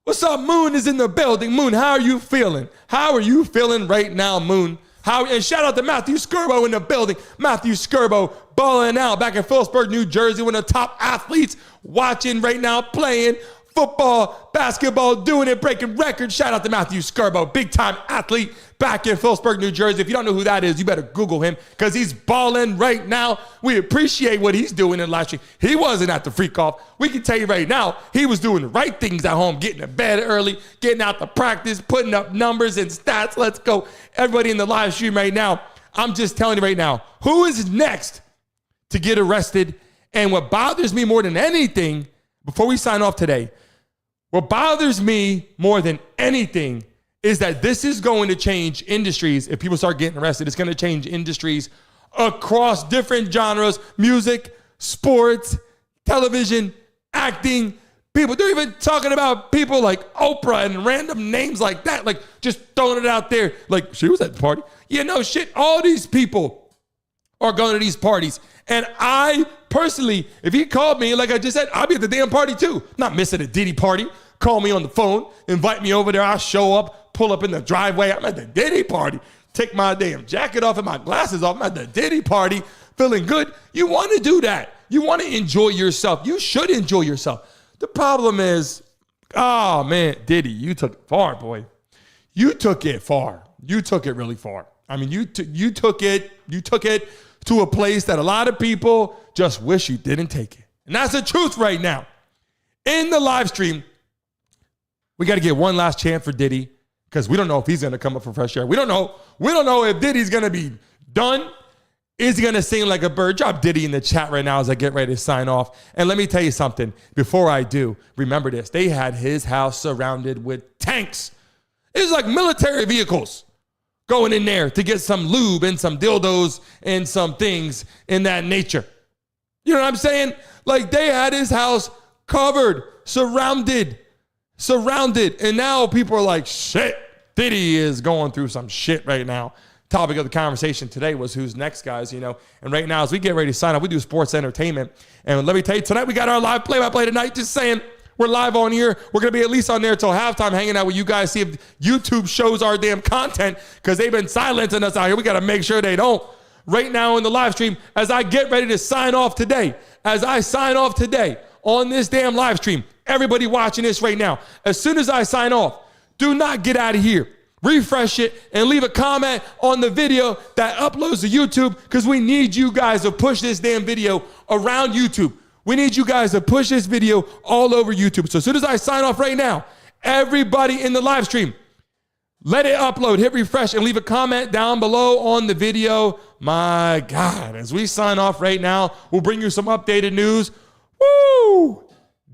What's up? Moon is in the building. Moon, how are you feeling? How are you feeling right now, Moon? And shout out to Matthew Skirbo in the building. Matthew Skirbo balling out back in Phillipsburg, New Jersey, one of the top athletes watching right now, playing football, basketball, doing it, breaking records. Shout out to Matthew Skirbo, big time athlete back in Phillipsburg, New Jersey. If you don't know who that is, you better Google him because he's balling right now. We appreciate what he's doing in live stream. He wasn't at the freak off. We can tell you right now, he was doing the right things at home, getting to bed early, getting out to practice, putting up numbers and stats. Let's go. Everybody in the live stream right now, I'm just telling you right now, who is next to get arrested? And what bothers me more than anything, before we sign off today, what bothers me more than anything is that this is going to change industries. If people start getting arrested, it's going to change industries across different genres, music, sports, television, acting. People, they're even talking about people like Oprah and random names like that, like just throwing it out there. Like, she was at the party. Yeah, no shit. All these people are going to these parties. And I personally, if he called me, like I just said, I'll be at the damn party too. Not missing a Diddy party. Call me on the phone, invite me over there. I'll show up, pull up in the driveway. I'm at the Diddy party. Take my damn jacket off and my glasses off. I'm at the Diddy party, feeling good. You want to do that. You want to enjoy yourself. You should enjoy yourself. The problem is, oh man, Diddy, you took it far, boy. You took it far. You took it really far. I mean, you took it to a place that a lot of people just wish you didn't take it. And that's the truth right now. In the live stream, we got to get one last chance for Diddy because we don't know if he's going to come up for fresh air. We don't know. We don't know if Diddy's going to be done. Is he going to sing like a bird? Drop Diddy in the chat right now as I get ready to sign off. And let me tell you something. Before I do, remember this. They had his house surrounded with tanks. It was like military vehicles going in there to get some lube and some dildos and some things in that nature. You know what I'm saying? Like they had his house covered, surrounded. And now people are like, shit, Diddy is going through some shit right now. Topic of the conversation today was who's next, guys, you know. And right now, as we get ready to sign up, we do sports entertainment. And let me tell you, tonight we got our live play-by-play tonight. Just saying, we're live on here. We're going to be at least on there till halftime hanging out with you guys, see if YouTube shows our damn content because they've been silencing us out here. We got to make sure they don't. Right now in the live stream, as I get ready to sign off today, on this damn live stream, everybody watching this right now, as soon as I sign off, do not get out of here. Refresh it and leave a comment on the video that uploads to YouTube because we need you guys to push this damn video around YouTube. We need you guys to push this video all over YouTube. So as soon as I sign off right now, everybody in the live stream, let it upload, hit refresh, and leave a comment down below on the video. My God, as we sign off right now, we'll bring you some updated news. Woo!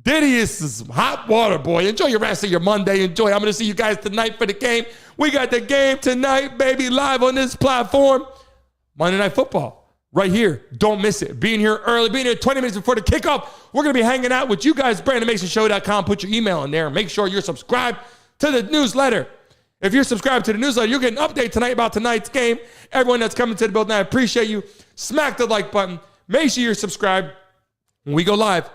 Diddy is some hot water, boy. Enjoy your rest of your Monday. Enjoy. I'm going to see you guys tonight for the game. We got the game tonight, baby, live on this platform. Monday Night Football, right here. Don't miss it. Being here early, being here 20 minutes before the kickoff. We're going to be hanging out with you guys. BrandonMasonShow.com. Put your email in there and make sure you're subscribed to the newsletter. If you're subscribed to the newsletter, you'll get an update tonight about tonight's game. Everyone that's coming to the building, I appreciate you. Smack the like button. Make sure you're subscribed. When we go live,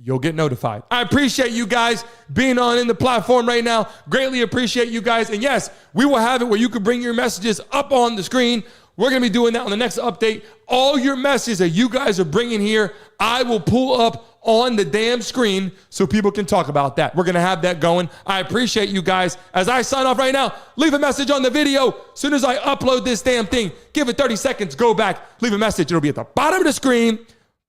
you'll get notified. I appreciate you guys being on in the platform right now. Greatly appreciate you guys. And yes, we will have it where you can bring your messages up on the screen. We're going to be doing that on the next update. All your messages that you guys are bringing here, I will pull up on the damn screen so people can talk about that. We're going to have that going. I appreciate you guys. As I sign off right now, leave a message on the video. As soon as I upload this damn thing, give it 30 seconds, go back, leave a message. It'll be at the bottom of the screen.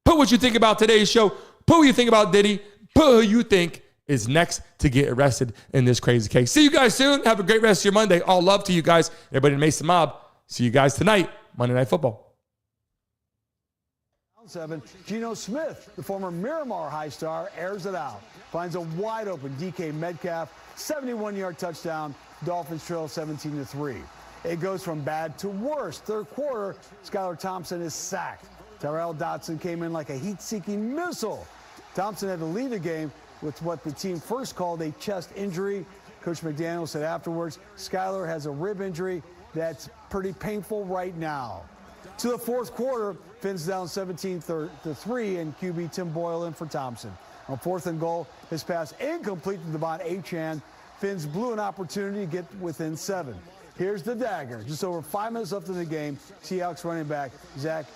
Put what you think about today's show. Put what you think about Diddy. Put who you think is next to get arrested in this crazy case. See you guys soon. Have a great rest of your Monday. All love to you guys. Everybody in Mason Mob. See you guys tonight, Monday Night Football. 7, Geno Smith, the former Miramar High star, airs it out. Finds a wide open DK Metcalf, 71-yard touchdown. Dolphins trail 17-3. It goes from bad to worse. Third quarter, Skylar Thompson is sacked. Tyrell Dodson came in like a heat-seeking missile. Thompson had to leave the game with what the team first called a chest injury. Coach McDaniel said afterwards, Skylar has a rib injury that's pretty painful right now. To the fourth quarter, Fins down 17-3, and QB Tim Boyle in for Thompson. On 4th and goal, his pass incomplete to Devon Achane. Fins blew an opportunity to get within 7. Here's the dagger. Just over 5 minutes left in the game. Seahawks running back Zach